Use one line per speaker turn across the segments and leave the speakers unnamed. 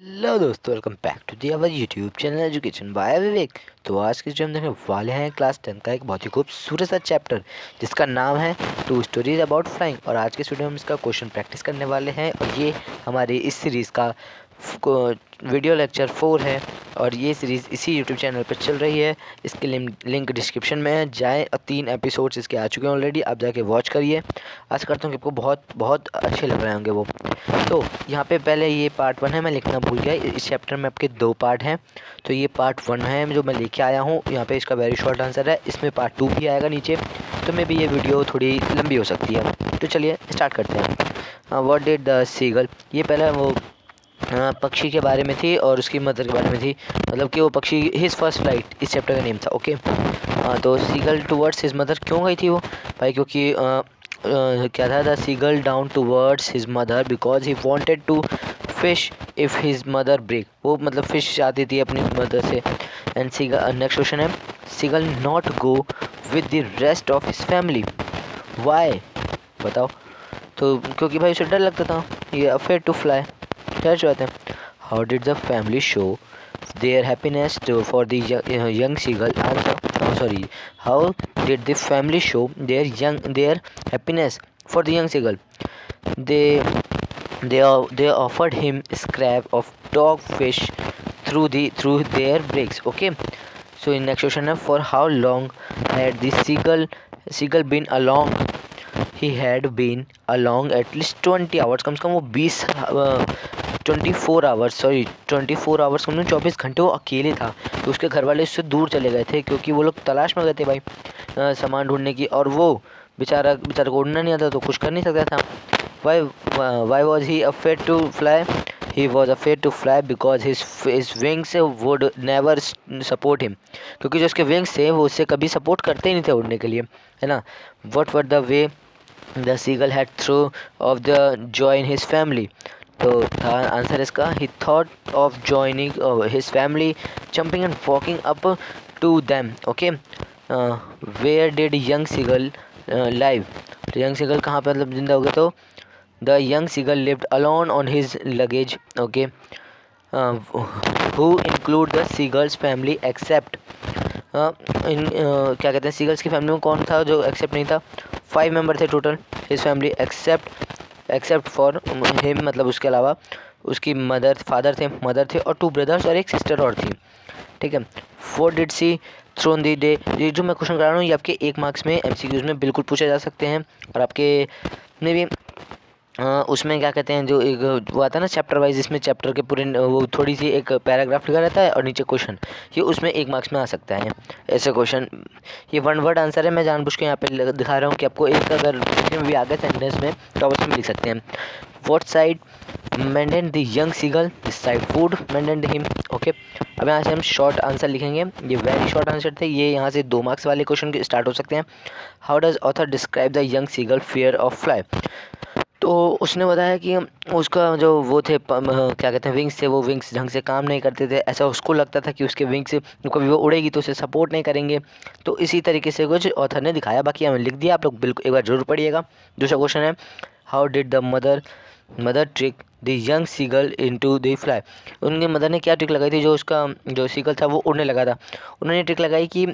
Hello दोस्तों, welcome back to the our YouTube channel education by Vivek. तो आज के जो हम देखने वाले हैं क्लास 10 का एक बहुत ही खूबसूरत सा चैप्टर जिसका नाम है टू स्टोरीज अबाउट फ्लाइंग। और आज के वीडियो में हम इसका क्वेश्चन प्रैक्टिस करने वाले हैं और ये हमारी इस सीरीज़ का वीडियो लेक्चर 4 है और ये सीरीज़ इसी यूट्यूब चैनल पर चल रही है। इसके लिंक डिस्क्रिप्शन में है, जाएँ और 3 एपिसोड्स इसके आ चुके हैं ऑलरेडी, आप जाके वॉच करिए। आशा करता हूँ कि आपको बहुत बहुत अच्छे लग रहे होंगे वो। तो यहाँ पे पहले ये पार्ट 1 है, मैं लिखना भूल गया। इस चैप्टर में आपके 2 पार्ट हैं, तो ये पार्ट 1 है जो मैं लेके आया हूँ। यहाँ पे इसका वेरी शॉर्ट आंसर है, इसमें पार्ट 2 भी आएगा नीचे, तो मे भी ये वीडियो थोड़ी लंबी हो सकती है। तो चलिए स्टार्ट करते हैं। व्हाट डिड द सीगल, ये पहले वो पक्षी के बारे में थी और उसकी मदर के बारे में थी, मतलब कि वो पक्षी हिज फर्स्ट फ्लाइट इस चैप्टर का नेम था। ओके, तो सीगल टुवर्ड्स हिज मदर क्यों गई थी वो भाई, क्योंकि क्या था, the seagull down towards his mother because he wanted to fish if his mother break, वो मतलब फिश चाहती थी अपनी मदर से। एंड सीगल, नेक्स्ट क्वेश्चन है, seagull not go with the rest of his family, why, बताओ। तो क्योंकि भाई उसे डर लगता था, ये अफेयर टू फ्लाई, क्या चाहते हैं। How did the family show their happiness for the young seagull answer, sorry, how did the family show their happiness for the young seagull? They offered him scrap of dogfish through their breaks. Okay, so in next question, for how long had the seagull been along? He had been along at least 20 hours, कम से कम वो 24 hours, कम से 24 घंटे वो अकेले था। तो उसके घर वाले उससे दूर चले गए थे क्योंकि वो लोग तलाश में गए थे भाई सामान ढूंढने की, और वो बेचारा को उड़ना नहीं आता तो कुछ कर नहीं सकता था। Why was he afraid to fly, he was afraid to fly because his wings would never support him, क्योंकि जो उसके विंग्स थे वो उससे कभी सपोर्ट करते ही नहीं थे उड़ने के लिए, है ना। What were the way the seagull had through of the joy in his family, तो था आंसर इसका, he thought of joining his family jumping and walking up to them. Okay, where did young seagull live, तो young seagull कहाँ पे मतलब जिंदा हो गया, तो the young seagull lived alone on his ledge. Okay, who include the seagulls family except, क्या कहते हैं, सीगल्स की फैमिली में कौन था जो एक्सेप्ट नहीं था। 5 मेंबर थे total his family except for him, मतलब उसके अलावा उसकी फादर थे और 2 ब्रदर्स और एक सिस्टर और थी, ठीक है। What did see thrown the day, ये जो मैं क्वेश्चन करा रहा हूँ ये आपके 1 मार्क्स में एमसीक्यूज में बिल्कुल पूछे जा सकते हैं, और आपके में भी उसमें क्या कहते हैं, जो एक वो आता है ना चैप्टर वाइज, इसमें चैप्टर के पूरे वो थोड़ी सी एक पैराग्राफ लिखा रहता है और नीचे क्वेश्चन, ये उसमें 1 मार्क्स में आ सकता है ऐसे क्वेश्चन। ये 1 वर्ड आंसर है, मैं जानबूझ के यहाँ पे दिखा रहा हूँ कि आपको एक अगर लिखने में भी आ गया सेंटेंस में तो आप उसमें लिख सकते हैं। What side maintain the young seagull, this side food maintain him. Okay, अब यहाँ से हम शॉर्ट आंसर लिखेंगे, ये वेरी शॉर्ट आंसर थे, ये यहाँ से 2 मार्क्स वाले क्वेश्चन स्टार्ट हो सकते हैं। How does author describe the young seagull fear of fly, तो उसने बताया कि उसका जो वो थे क्या कहते हैं विंग्स थे, वो विंग्स ढंग से काम नहीं करते थे, ऐसा उसको लगता था कि उसके विंग्स कभी वो उड़ेगी तो उसे सपोर्ट नहीं करेंगे, तो इसी तरीके से कुछ ऑथर ने दिखाया, बाकी हमें लिख दिया, आप लोग बिल्कुल एक बार जरूर पढ़िएगा। दूसरा क्वेश्चन है, how did the mother trick the young seagull into the fly, उनकी मदर ने क्या ट्रिक लगाई थी, जो उसका जो सीगल था वो उड़ने लगा था, उन्होंने ट्रिक लगाई कि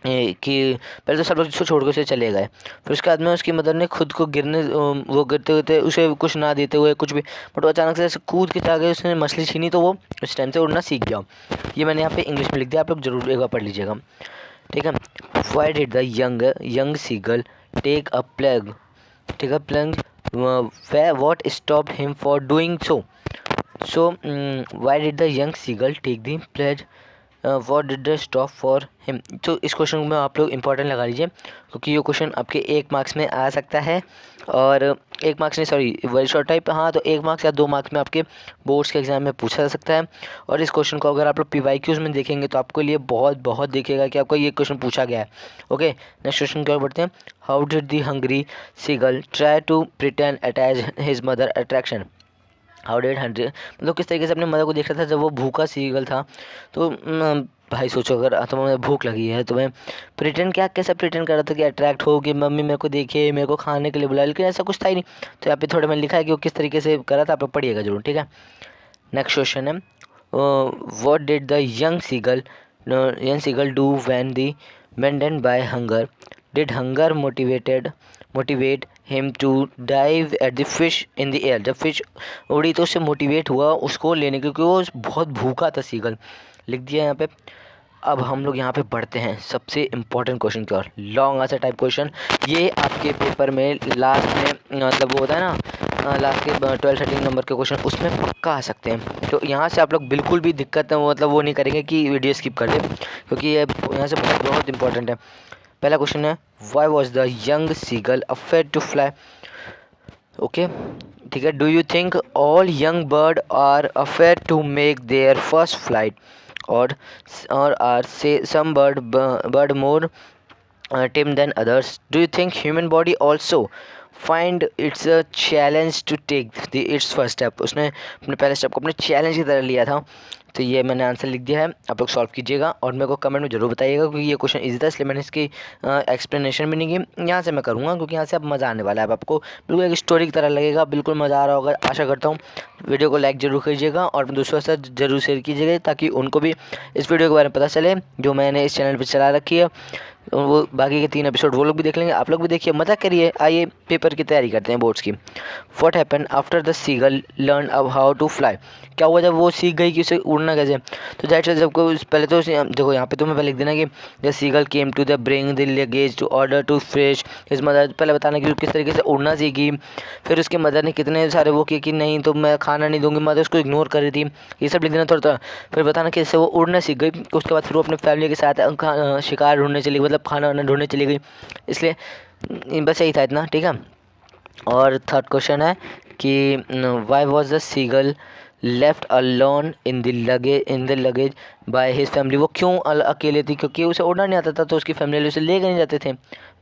पहले तो सब लोग उसको छोड़ के उसे चले गए, फिर उसके बाद में उसकी मदर ने खुद को वो गिरते हुए उसे कुछ ना देते हुए कुछ भी, बट वो अचानक से ऐसे कूद के आगे उसने मछली छीनी, तो वो उस टाइम से उड़ना सीख गया। ये मैंने यहाँ पे इंग्लिश में लिख दिया, आप लोग जरूर एक बार पढ़ लीजिएगा, ठीक है। Why did the young seagull take a plug, what stopped him for doing so why did the young seagull take the plug, what did the stop for him. तो इस क्वेश्चन में आप लोग इंपॉर्टेंट लगा लीजिए, क्योंकि ये क्वेश्चन आपके 1 मार्क्स में आ सकता है, और 1 मार्क्स नहीं, सॉरी, वेरी शॉर्ट टाइप, हाँ, तो 1 मार्क्स या 2 मार्क्स में आपके बोर्ड्स के एग्जाम में पूछा जा सकता है। और इस क्वेश्चन को अगर आप लोग पीवाईक्यूज में देखेंगे तो आपको लिए बहुत बहुत दिखेगा कि आपको ये क्वेश्चन पूछा गया है। ओके, नेक्स्ट क्वेश्चन की ओर बढ़ते हैं। How did the hungry seagull try to pretend attach his mother attraction, how did hundred, मतलब किस तरीके से अपने मदर को देख रहा था जब वो भूखा सीगल था। तो भाई सोचो, अगर तुम्हें भूख लगी है, तुम्हें प्रिटेंड कैसा प्रिटेंड कर रहा था कि अट्रैक्ट हो, कि मम्मी मेरे को देखिए, मेरे को खाने के लिए बुलाए, लेकिन ऐसा कुछ था ही नहीं। तो यहाँ पे थोड़ा मैंने लिखा है कि वो किस तरीके से कर रहा था, आप लोग पढ़िएगा जरूर, ठीक है। नेक्स्ट क्वेश्चन है, what did the young seagull do when the maintain by hunger? Did hunger motivate him to dive at the fish in the air? जब फिश उड़ी तो उससे मोटिवेट हुआ उसको लेने, क्योंकि वो बहुत भूखा था सीगल। लिख दिया यहाँ पे। अब हम लोग यहाँ पे बढ़ते हैं सबसे इम्पोर्टेंट क्वेश्चन की ओर, लॉन्ग आंसर टाइप क्वेश्चन। ये आपके पेपर में लास्ट में मतलब वो होता है ना, लास्ट के 12-13 नंबर के क्वेश्चन उसमें पक्का आ सकते हैं। तो यहाँ से आप लोग बिल्कुल भी दिक्कत मतलब वो नहीं करेंगे कि वीडियो स्किप कर दें, क्योंकि ये यहाँ से बहुत बहुत इंपॉर्टेंट है। पहला क्वेश्चन है, why was the young seagull afraid to fly? Okay, ठीक है। Do you think all young bird are afraid to make their first flight, or are say some bird more tame than others? Do you think human body also find it's a challenge to take its first step? उसने अपने पहले step को अपने challenge की तरह लिया था। तो ये मैंने आंसर लिख दिया है, आप लोग सॉल्व कीजिएगा और मेरे को कमेंट में ज़रूर बताइएगा, क्योंकि ये क्वेश्चन इजी था इसलिए मैंने इसकी एक्सप्लेनेशन भी नहीं की। यहाँ से मैं करूँगा क्योंकि यहाँ से अब मज़ा आने वाला है, आपको बिल्कुल एक स्टोरी की तरह लगेगा, बिल्कुल मज़ा आ रहा होगा। आशा करता हूँ वीडियो को लाइक ज़रूर कीजिएगा और दूसरों के साथ ज़रूर शेयर कीजिएगा, ताकि उनको भी इस वीडियो के बारे में पता चले जो मैंने इस चैनल पर चला रखी है। वो बाकी के 3 एपिसोड वो लोग भी देख लेंगे, आप लोग भी देखिए, मज़ा करिए। आइए पेपर की तैयारी करते हैं बोर्ड्स की। What happen after the seagull learn अब हाउ टू फ्लाई? क्या हुआ जब वो सीख गई कि उसे उड़ना कैसे? तो दैट इज जब पहले तो देखो यहाँ पे तुम्हें पहले लिख देना कि the seagull came to the bring the ledge to order to fresh his mother. पहले बताना कि किस तरीके से उड़ना सीखी, फिर उसके मदर ने कितने सारे वो किए कि नहीं तो मैं खाना नहीं दूंगी, मदर उसको इग्नोर कर रही थी, ये सब लिख देना थोड़ा थोड़ा। फिर बताना कि इससे वो उड़ना सीख गई, उसके बाद फिर वो अपने फैमिली के साथ शिकार ढूंढने चली गई, मतलब खाना वाना ढूंढने चली गई। इसलिए बस यही था इतना, ठीक है। और थर्ड क्वेश्चन है कि why was the seagull left alone in the ledge by his family? वो क्यों अकेले थी? क्योंकि उसे उड़ना नहीं आता था तो उसकी फैमिली उसे लेकर नहीं जाते थे।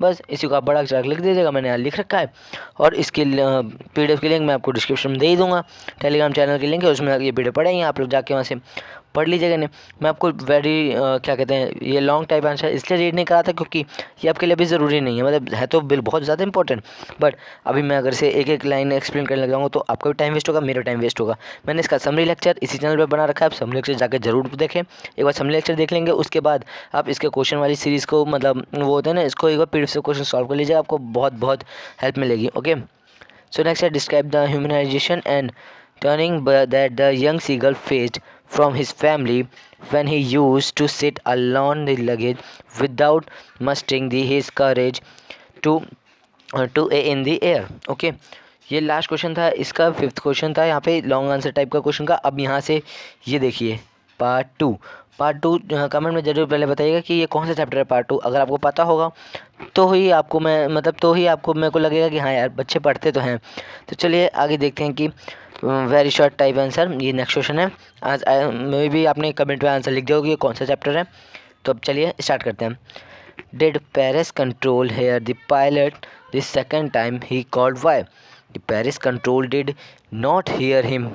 बस इसी को आप बड़ा अक्षर लिख दीजिएगा, मैंने यहाँ लिख रखा है। और इसकी PDF की लिंक मैं आपको डिस्क्रिप्शन में दे ही दूँगा, टेलीग्राम चैनल की लिंक है, उसमें ये PDF पढ़ेंगे, आप लोग जाके वहाँ से पढ़ लीजिएगा। नहीं मैं आपको क्या कहते हैं, ये लॉन्ग टाइप आंसर इसलिए रीड नहीं करा था क्योंकि ये आपके लिए भी ज़रूरी नहीं है, मतलब है तो बिल बहुत ज़्यादा इंपॉर्टेंट, बट अभी मैं अगर से एक एक लाइन एक्सप्लेन करने लग जाऊँगा तो आपका भी टाइम वेस्ट होगा, मेरा टाइम वेस्ट होगा। मैंने इसका समरी लेक्चर इसी चैनल पर बना रखा है, आप समरी लेक्चर जाकर जरूर देखें। एक बार समरी लेक्चर देख लेंगे उसके बाद आप इसके क्वेश्चन वाली सीरीज़ को, मतलब वो होता है ना, इसको एक बार PDF से क्वेश्चन सॉल्व कर लीजिए, आपको बहुत बहुत हेल्प मिलेगी। ओके, सो नेक्स्ट है, describe the humanisation and turning that the young seagull faced from his family when he used to sit alone the luggage without mustering his courage to in the air. Okay, ये last question था, इसका 5th question था यहाँ पे long answer type का question का। अब यहाँ से ये देखिए पार्ट टू कमेंट में जरूर पहले बताइएगा कि ये कौन सा चैप्टर है पार्ट 2। अगर आपको पता होगा तो ही आपको मैं मतलब तो ही आपको मेरे को लगेगा कि हाँ यार बच्चे पढ़ते तो हैं। तो चलिए आगे देखते हैं कि वेरी शॉर्ट टाइप आंसर, ये नेक्स्ट क्वेश्चन है। आज मे भी आपने कमेंट में आंसर लिख दिया होगा कि ये कौन सा चैप्टर है। तो अब चलिए स्टार्ट करते हैं। Did Paris control hear the pilot the second time he called why? The Paris control did not hear him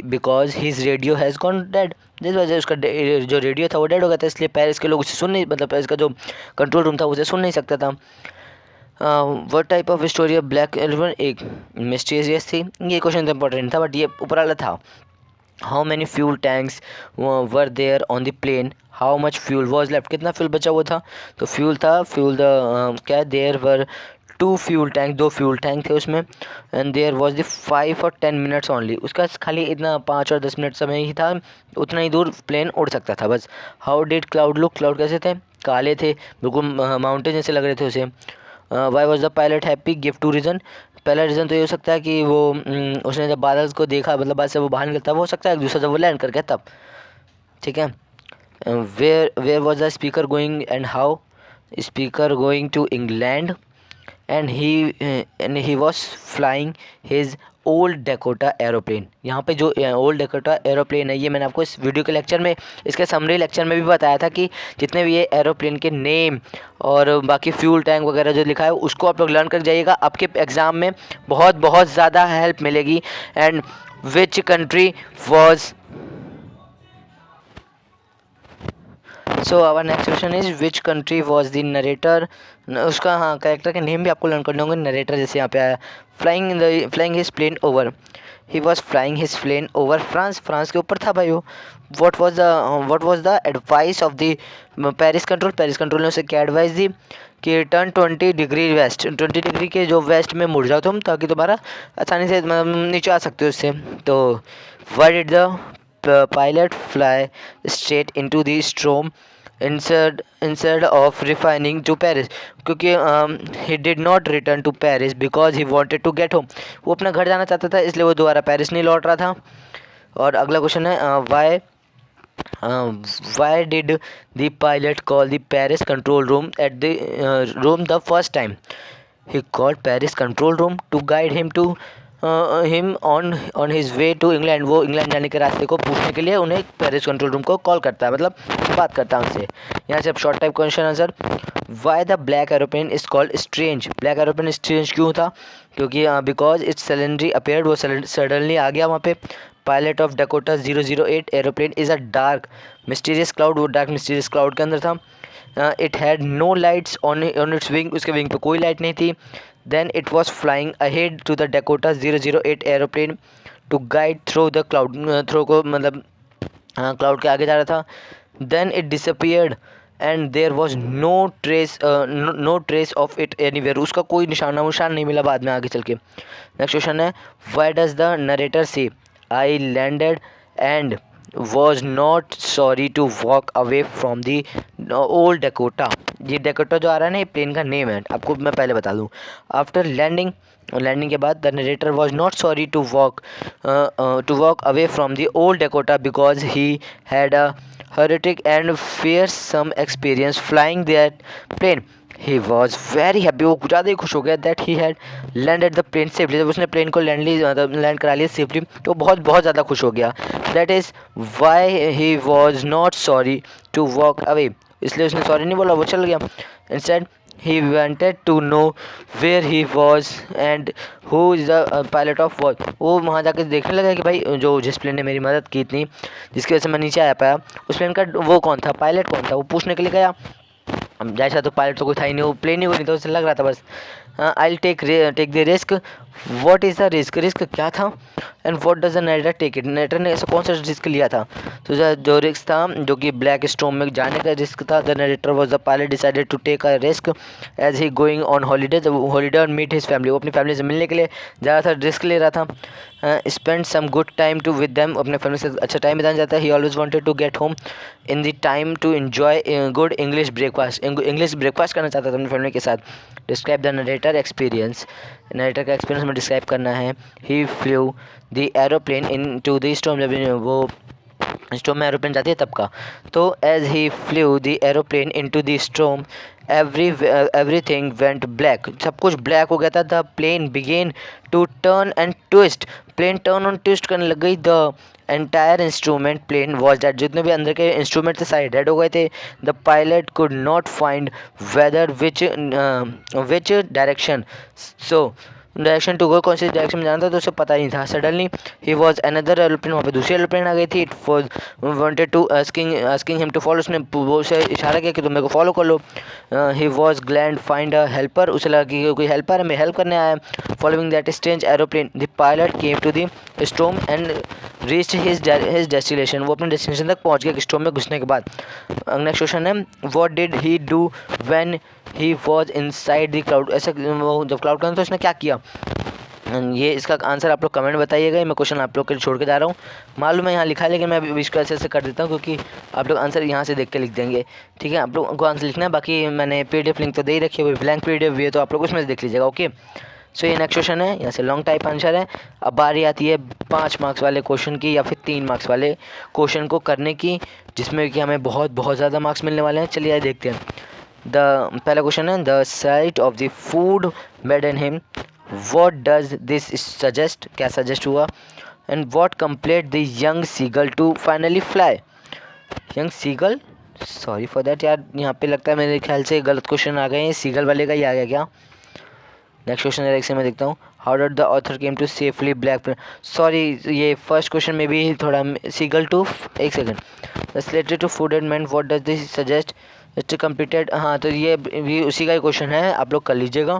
because his radio has gone dead. जिस वजह से उसका जो रेडियो था वो डेड हो गया था, इसलिए पेरिस के लोग उसे सुन नहीं, मतलब पेरिस का जो कंट्रोल रूम था उसे सुन नहीं सकता था। What type of story of black elephant? एक मिस्टीरियस थी, ये क्वेश्चन तो इंपॉर्टेंट था बट ये ऊपर वाला था। How many fuel tanks were there on the plane? How much fuel was left? कितना फ्यूल बचा हुआ था? तो फ्यूल क्या there were 2 fuel tank, 2 fuel tank थे उसमें। एंड देयर वॉज द 5 और 10 मिनट्स ओनली, उसका खाली इतना 5 और 10 मिनट समय ही था, उतना ही दूर प्लेन उड़ सकता था बस। How did cloud look? Cloud कैसे थे? काले थे, बिल्कुल माउंटेन जैसे लग रहे थे उसे। Y was the pilot happy? Give 2 reason. पहला रीज़न तो ये हो सकता है कि वो उसने जब बादल को देखा, मतलब बाद से वो बाहर निकलता, वो हो सकता है। दूसरा जब वो लैंड कर गया तब, ठीक है। Where was the speaker going and how? Speaker going to England and he was flying his old Dakota aeroplane. यहाँ पे जो ओल्ड डेकोटा एरोप्लेन है, ये मैंने आपको इस वीडियो के लेक्चर में, इसके समरी लेक्चर में भी बताया था कि जितने भी ये एरोप्लेन के नेम और बाकी फ्यूल टैंक वगैरह जो लिखा है उसको आप लोग लर्न कर जाइएगा, आपके एग्ज़ाम में बहुत बहुत ज़्यादा हेल्प मिलेगी। And which country was so our next question is which country was the narrator? उसका हाँ कैरेक्टर के नेम भी आपको लर्न करने होंगे, नरेटर जैसे यहाँ पे आया। Flying his plane over he was flying his plane over France, France के ऊपर था भाई वो। What was the advice of the Paris control, Paris control ने उसे क्या एडवाइस दी कि टर्न 20 डिग्री वेस्ट, 20 डिग्री के जो वेस्ट में मुड़ जाओ तुम, ताकि तुम्हारा आसानी से मतलब नीचे आ सकते हो उससे। तो why did the pilot fly straight into the स्ट्रोम instead of refining to Paris, क्योंकि he did not return to Paris because he wanted to get home, वो अपना घर जाना चाहता था, इसलिए वो दोबारा पेरिस नहीं लौट रहा था। और अगला क्वेश्चन है why did the pilot call the Paris control room at the room the first time? He called Paris control room to guide him on his way to England, वो इंग्लैंड जाने के रास्ते को पूछने के लिए उन्हें पेरिस कंट्रोल रूम को कॉल करता है, मतलब बात करता है उनसे। यहाँ से अब short type question answer, why the black aeroplane is called strange, black aeroplane strange क्यों था? क्योंकि बिकॉज इट्स सडनली अपेयर्ड, वो सडनली आ गया वहाँ पे। Pilot of Dakota 008 aeroplane is a dark mysterious cloud, वो डार्क मिस्टीरियस क्लाउड के अंदर था। It had no lights on its wing, उसके विंग पे कोई लाइट नहीं थी। Then it was flying ahead to the Dakota 008 aeroplane to guide through the cloud, through को मतलब क्लाउड के आगे जा रहा था। Then it disappeared and there was no trace of it anywhere, उसका कोई निशाना नहीं मिला बाद में आगे चल के। नेक्स्ट क्वेश्चन है, why does the narrator say I landed and was not sorry to walk away from the old Dakota, ये डकोटा जो आ रहा है ना ये प्लेन का नेम है, आपको मैं पहले बता दूँ। आफ्टर लैंडिंग के बाद the narrator was not sorry to walk away from the old Dakota because he had a horrific and fearsome experience flying that plane. He was very happy, वो ज़्यादा ही खुश हो गया that he had landed the plane safely, जब उसने plane को land करा लिया सेफली तो बहुत बहुत ज़्यादा खुश हो गया। That is why he was not sorry to walk away, इसलिए उसने सॉरी नहीं बोला, वो चल गया। Instead he wanted to know where he was and who is the pilot of what, वो वहाँ जाकर देखने लगा कि भाई जो जिस प्लेन ने मेरी मदद की इतनी, जिसकी वजह से मैं नीचे आ पाया, उस प्लेन का वो कौन था, पायलट कौन था, वो पूछने के लिए गया। अब जैसा तो पायलट तो कोई था ही नहीं, वो प्लेन ही कोई नहीं था, उसे लग रहा था बस I take the risk, what is the risk, risk क्या था, and what does the narrator take it, narrator ने ऐसा कौन सा रिस्क लिया था। तो जो रिस्क था जो कि ब्लैक स्टॉर्म में जाने का रिस्क था, the narrator was the pilot decided to take a risk as he going on holiday, जब हॉलीडे और मीट हिज फैमिली, वो अपनी फैमिली से मिलने के लिए ज़्यादातर रिस्क ले रहा था। Spend some good time to with them, अपने फैमिली से अच्छा टाइम बिताना चाहता है। He always wanted to get home in the time to enjoy good English breakfast करना चाहता था अपनी फैमिली के साथ। Describe the narrator experience, narrator का एक्सपीरियंस में डिस्क्राइब करना है। He flew the aeroplane into the storm, जब वो स्टॉर्म में एरोप्लेन जाती है तब का। तो as he flew the aeroplane into the storm everything went black, सब कुछ ब्लैक हो गया था। The plane began to turn and twist, plane turn और ट्विस्ट करने लग गई। The entire instrument plane was dead, जितने भी अंदर के इंस्ट्रूमेंट थे सारे डेड हो गए थे। The pilot could not find whether which direction, so direction to go, कौन सी डायरेक्शन में जाना था तो उसे पता नहीं था। Suddenly he was another aeroplane, वहाँ पे दूसरी एरोप्लेन आ गई थी। It was wanted to asking him to follow, उसने उसे इशारा किया कि तुम मेरे को फॉलो कर लो। He was glad find a helper, उसे लगा कि कोई हेल्पर है, मैं हेल्प करने आया। Following that strange aeroplane the pilot came to the storm and reached his destination, वो अपने डेस्टिनेशन तक पहुँच गया स्टॉर्म में घुसने के बाद। नेक्स्ट क्वेश्चन है, what did he do when he was inside the cloud, ऐसा वो जब क्लाउड का तो उसने क्या किया। ये इसका आंसर आप लोग कमेंट बताइएगा, मैं क्वेश्चन आप लोग के लिए छोड़ के जा रहा हूँ। मालूम है यहाँ लिखा है लेकिन मैं अभी इसको ऐसे कर देता हूँ क्योंकि आप लोग आंसर यहाँ से देख के लिख देंगे, ठीक है। आप लोग को आंसर लिखना है, बाकी मैंने PDF लिंक तो दे ही रखी है, वो ब्लैंक PDF भी है, तो आप लोग उसमें से देख लीजिएगा, ओके। सो ये नेक्स्ट क्वेश्चन है, यहाँ से लॉन्ग टाइप आंसर है। अब बारी आती है 5 मार्क्स वाले क्वेश्चन की या फिर 3 मार्क्स वाले क्वेश्चन को करने की, जिसमें कि हमें बहुत ज़्यादा मार्क्स मिलने वाले हैं। चलिए देखते हैं। पहला क्वेश्चन है, the sight of the food made in him, what does this suggest, क्या सजेस्ट हुआ। And what complete the young seagull to finally fly, young seagull, sorry for that यार, यहाँ पे लगता है मेरे ख्याल से गलत क्वेश्चन आ गए हैं, सीगल वाले का ही आ गया क्या। नेक्स्ट क्वेश्चन है, मैं देखता हूँ। How did the author came to safely black, sorry ये फर्स्ट क्वेश्चन में भी थोड़ा सीगल टू, एक second, related to food and man, what does this suggest it's completed, हाँ तो ये भी उसी का ही क्वेश्चन है, आप लोग कर लीजिएगा,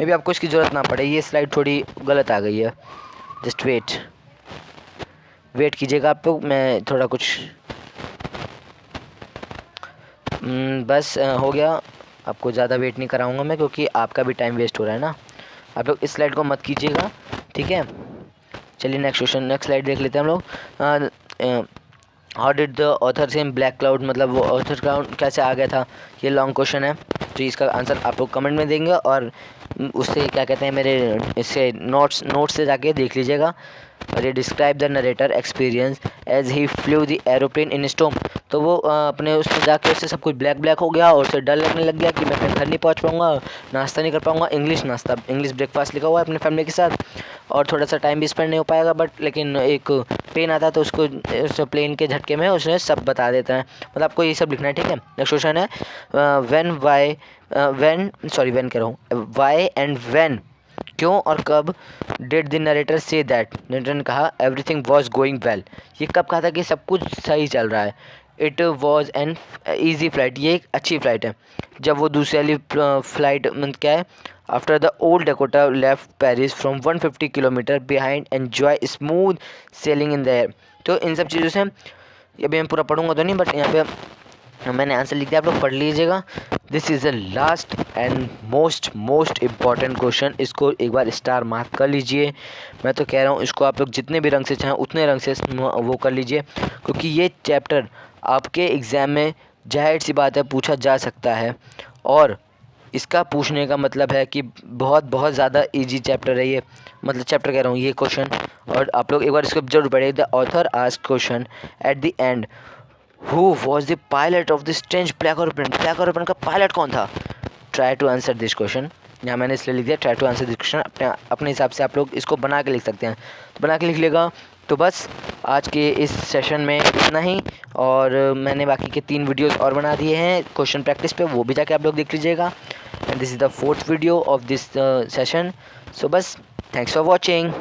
मे बी आपको इसकी ज़रूरत ना पड़े, ये स्लाइड थोड़ी गलत आ गई है, जस्ट वेट। वेट कीजिएगा आप लोग, मैं थोड़ा कुछ बस हो गया। आपको ज़्यादा वेट नहीं कराऊंगा मैं, क्योंकि आपका भी टाइम वेस्ट हो रहा है ना। आप लोग इस स्लाइड को मत कीजिएगा, ठीक है। चलिए नेक्स्ट क्वेश्चन, नेक्स्ट स्लाइड देख लेते हैं हम लोग। How did the author same black cloud, मतलब वो ऑथर क्लाउड कैसे आ गया था। ये लॉन्ग क्वेश्चन है, तो इसका आंसर आप लोग कमेंट में देंगे, और उससे क्या कहते हैं मेरे इससे नोट्स से जाके देख लीजिएगा। और ये describe the narrator experience as he flew the aeroplane in storm. तो वो अपने उसमें जाके उससे सब कुछ ब्लैक ब्लैक हो गया, और उसे डर लगने लग गया कि मैं अपने घर नहीं पहुंच पाऊंगा, नाश्ता नहीं कर पाऊंगा। इंग्लिश ब्रेकफास्ट लिखा हुआ है अपने फैमिली के साथ, और थोड़ा सा टाइम भी स्पेंड नहीं हो पाएगा, बट लेकिन एक पेन आता है तो उसको उस प्लेन के झटके में उसने सब बता देता है। मतलब आपको ये सब लिखना है, ठीक है। नेक्स्ट क्वेश्चन है व्हेन कह रहा हूँ, वाई एंड व्हेन, क्यों और कब did the narrator say that, narrator ने कहा एवरीथिंग वॉज गोइंग वेल। ये कब कहा था कि सब कुछ सही चल रहा है। It was an easy flight, ये एक अच्छी फ़्लाइट है। जब वो दूसरी वाली फ्लाइट क्या है, after the old Dakota left Paris from 150 kilometre behind enjoy smooth selling in the air. तो इन सब चीज़ों से अभी मैं पूरा पढ़ूंगा तो नहीं, बट यहाँ पे मैंने आंसर लिख दिया, आप लोग पढ़ लीजिएगा। This is the last and most important question, इसको एक बार स्टार मार्क कर लीजिए। मैं तो कह रहा हूँ इसको आप लोग जितने भी रंग से चाहें उतने रंग से वो कर लीजिए, क्योंकि ये चैप्टर आपके एग्ज़ाम में जाहिर सी बात है पूछा जा सकता है। और इसका पूछने का मतलब है कि बहुत ज़्यादा इजी चैप्टर है ये, मतलब चैप्टर कह रहा हूँ ये क्वेश्चन। और आप लोग एक बार इसको जरूर पढ़िए। The author asked question at the end, who was the pilot of the strange black aeroplane, black aeroplane का पायलट कौन था। Try to answer this question, यहाँ मैंने इसलिए लिख दिया try to answer this question. अपने हिसाब से आप लोग इसको बना के लिख सकते हैं, तो बना के लिख लेगा। तो बस आज के इस सेशन में इतना ही, और मैंने बाकी के 3 वीडियोस और बना दिए हैं क्वेश्चन प्रैक्टिस पे, वो भी जाके आप लोग देख लीजिएगा। And this is the 4th video of this session. So बस थैंक्स फॉर वॉचिंग।